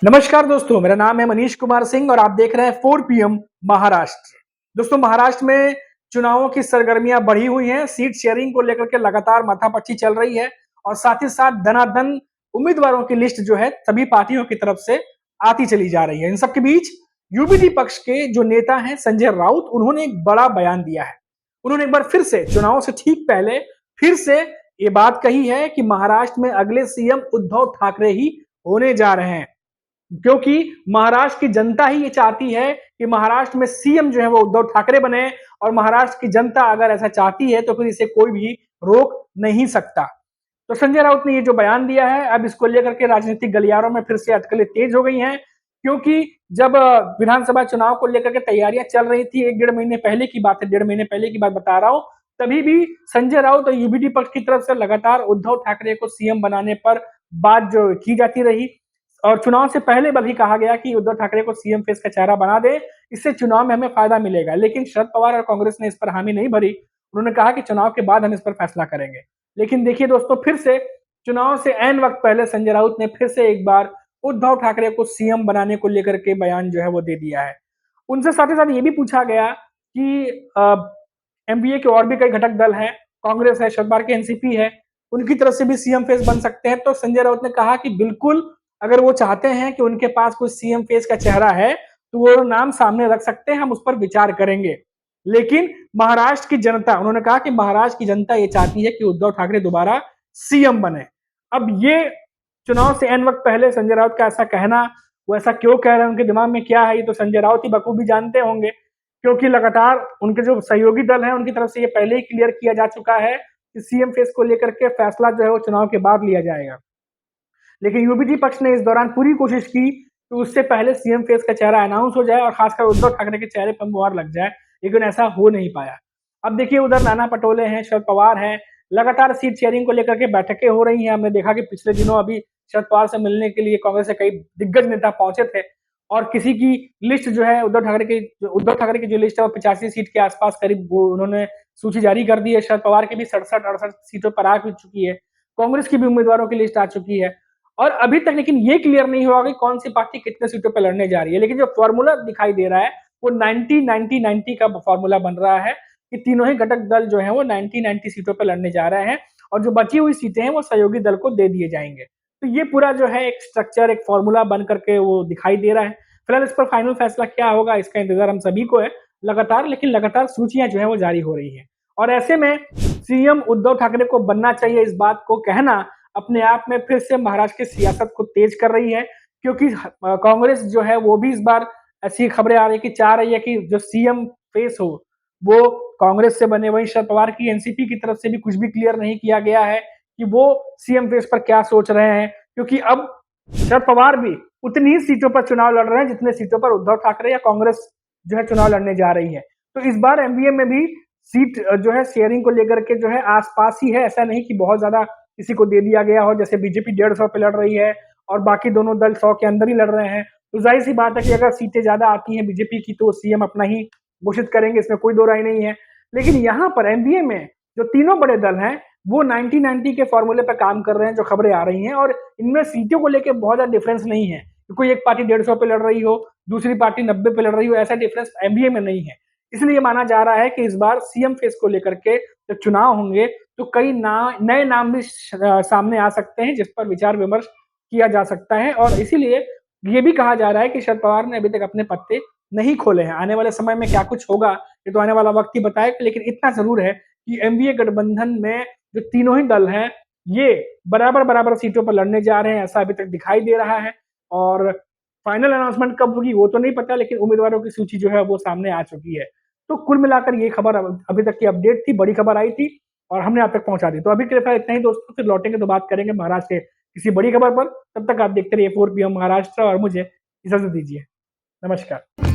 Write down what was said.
नमस्कार दोस्तों, मेरा नाम है मनीष कुमार सिंह और आप देख रहे हैं 4 पीएम महाराष्ट्र। दोस्तों, महाराष्ट्र में चुनावों की सरगर्मियां बढ़ी हुई हैं। सीट शेयरिंग को लेकर के लगातार माथापच्ची चल रही है और साथ ही साथ धनाधन उम्मीदवारों की लिस्ट जो है सभी पार्टियों की तरफ से आती चली जा रही है। इन सबके बीच यूबीडी पक्ष के जो नेता हैं संजय राउत, उन्होंने एक बड़ा बयान दिया है। उन्होंने एक बार फिर से चुनाव से ठीक पहले फिर से ये बात कही है कि महाराष्ट्र में अगले सीएम उद्धव ठाकरे ही होने जा रहे हैं, क्योंकि महाराष्ट्र की जनता ही ये चाहती है कि महाराष्ट्र में सीएम जो है वो उद्धव ठाकरे बने और महाराष्ट्र की जनता अगर ऐसा चाहती है तो फिर इसे कोई भी रोक नहीं सकता। तो संजय राउत ने ये जो बयान दिया है, अब इसको लेकर के राजनीतिक गलियारों में फिर से अटकलें तेज हो गई हैं, क्योंकि जब विधानसभा चुनाव को लेकर के तैयारियां चल रही थी, 1 डेढ़ महीने पहले की बात है, 1.5 महीने पहले की बात बता रहा हूं, तभी भी संजय राउत और यूबीडी पक्ष की तरफ से लगातार उद्धव ठाकरे को सीएम बनाने पर बात जो की जाती रही और चुनाव से पहले भी कहा गया कि उद्धव ठाकरे को सीएम फेस का चेहरा बना दे, इससे चुनाव में हमें फायदा मिलेगा। लेकिन शरद पवार और कांग्रेस ने इस पर हामी नहीं भरी। उन्होंने कहा कि चुनाव के बाद हम इस पर फैसला करेंगे। लेकिन देखिए दोस्तों, फिर से चुनाव से ऐन वक्त पहले संजय राउत ने फिर से एक बार उद्धव ठाकरे को सीएम बनाने को लेकर के बयान जो है वो दे दिया है। उनसे साथ ही साथ ये भी पूछा गया कि एमबीए के और भी कई घटक दल हैं, कांग्रेस है, शरद पवार की एनसीपी है, उनकी तरफ से भी सीएम फेस बन सकते हैं। तो संजय राउत ने कहा कि बिल्कुल, अगर वो चाहते हैं कि उनके पास कोई सीएम फेस का चेहरा है तो वो नाम सामने रख सकते हैं, हम उस पर विचार करेंगे। लेकिन महाराष्ट्र की जनता, उन्होंने कहा कि महाराष्ट्र की जनता ये चाहती है कि उद्धव ठाकरे दोबारा सीएम बने। अब ये चुनाव से एन वक्त पहले संजय राउत का ऐसा कहना, वो ऐसा क्यों कह रहे हैं, उनके दिमाग में क्या है, ये तो संजय राउत ही बखूबी जानते होंगे, क्योंकि लगातार उनके जो सहयोगी दल हैं उनकी तरफ से ये पहले ही क्लियर किया जा चुका है कि सीएम फेस को लेकर के फैसला जो है वो चुनाव के बाद लिया जाएगा। लेकिन यूबीडी पक्ष ने इस दौरान पूरी कोशिश की कि उससे पहले सीएम फेस का चेहरा अनाउंस हो जाए और खासकर उद्धव ठाकरे के चेहरे पर मुहर लग जाए, लेकिन ऐसा हो नहीं पाया। अब देखिए, उधर नाना पटोले हैं, शरद पवार हैं, लगातार सीट शेयरिंग को लेकर के बैठकें हो रही हैं। हमने देखा कि पिछले दिनों अभी शरद पवार से मिलने के लिए कांग्रेस के कई दिग्गज नेता पहुंचे थे और किसी की लिस्ट जो है उद्धव ठाकरे की जो लिस्ट है वो 85 सीट के आसपास करीब वो उन्होंने सूची जारी कर दी है। शरद पवार की भी 67-68 सीटों पर आ चुकी है, कांग्रेस की भी उम्मीदवारों की लिस्ट आ चुकी है और अभी तक लेकिन ये क्लियर नहीं हुआ कि कौन सी पार्टी कितने सीटों पर लड़ने जा रही है। लेकिन जो फॉर्मूला दिखाई दे रहा है वो 90-90-90 का फॉर्मूला बन रहा है कि तीनों ही घटक दल जो है वो 90-90 सीटों पर लड़ने जा रहे हैं और जो बची हुई सीटें हैं वो सहयोगी दल को दे दिए जाएंगे। तो ये पूरा जो है एक स्ट्रक्चर, एक फॉर्मूला बन करके वो दिखाई दे रहा है। फिलहाल इस पर फाइनल फैसला क्या होगा, इसका इंतजार हम सभी को है लगातार, लेकिन लगातार सूचियां जो है वो जारी हो रही है और ऐसे में सीएम उद्धव ठाकरे को बनना चाहिए, इस बात को कहना अपने आप में फिर से महाराष्ट्र की सियासत को तेज कर रही है, क्योंकि कांग्रेस जो है वो भी इस बार ऐसी खबरें आ रही है कि चाह रही है कि जो सीएम फेस हो वो कांग्रेस से बने। वहीं शरद पवार की एनसीपी की तरफ से भी कुछ भी क्लियर नहीं किया गया है कि वो सीएम फेस पर क्या सोच रहे हैं, क्योंकि अब शरद पवार भी उतनी ही सीटों पर चुनाव लड़ रहे हैं जितने सीटों पर उद्धव ठाकरे या कांग्रेस जो है चुनाव लड़ने जा रही है। तो इस बार एमबीए में भी सीट जो है शेयरिंग को लेकर के जो है आसपास ही है, ऐसा नहीं कि बहुत ज्यादा किसी को दे दिया गया हो। जैसे बीजेपी 150 पे लड़ रही है और बाकी दोनों दल 100 के अंदर ही लड़ रहे हैं, तो जाहिर सी बात है कि अगर सीटें ज्यादा आती हैं बीजेपी की तो सीएम अपना ही घोषित करेंगे, इसमें कोई दो राय नहीं है। लेकिन यहाँ पर एनडीए में जो तीनों बड़े दल हैं वो 90-90 के फॉर्मूले पर काम कर रहे हैं, जो खबरें आ रही हैं, और इनमें सीटों को लेकर बहुत ज्यादा डिफरेंस नहीं है। कोई एक पार्टी 150 पे लड़ रही हो, दूसरी पार्टी 90 पे लड़ रही हो, ऐसा डिफरेंस एमबीए में नहीं है। इसलिए माना जा रहा है कि इस बार सीएम फेस को लेकर के जब चुनाव होंगे तो कई नए नाम भी सामने आ सकते हैं जिस पर विचार विमर्श किया जा सकता है। और इसीलिए ये भी कहा जा रहा है कि शरद पवार ने अभी तक अपने पत्ते नहीं खोले हैं। आने वाले समय में क्या कुछ होगा ये तो आने वाला वक्त ही बताएगा, लेकिन इतना जरूर है कि एमवीए गठबंधन में जो तीनों ही दल हैं ये बराबर बराबर सीटों पर लड़ने जा रहे हैं, ऐसा अभी तक दिखाई दे रहा है। और फाइनल अनाउंसमेंट कब होगी वो तो नहीं पता, लेकिन उम्मीदवारों की सूची जो है वो सामने आ चुकी है। तो कुल मिलाकर ये खबर अभी तक की अपडेट थी, बड़ी खबर आई थी और हमने आप तक पहुंचा दी। तो अभी के लिए इतना ही दोस्तों, फिर लौटेंगे तो बात करेंगे महाराष्ट्र के किसी बड़ी खबर पर। तब तक आप देखते रहिए 4 पीएम महाराष्ट्र और मुझे इजाजत दीजिए। नमस्कार।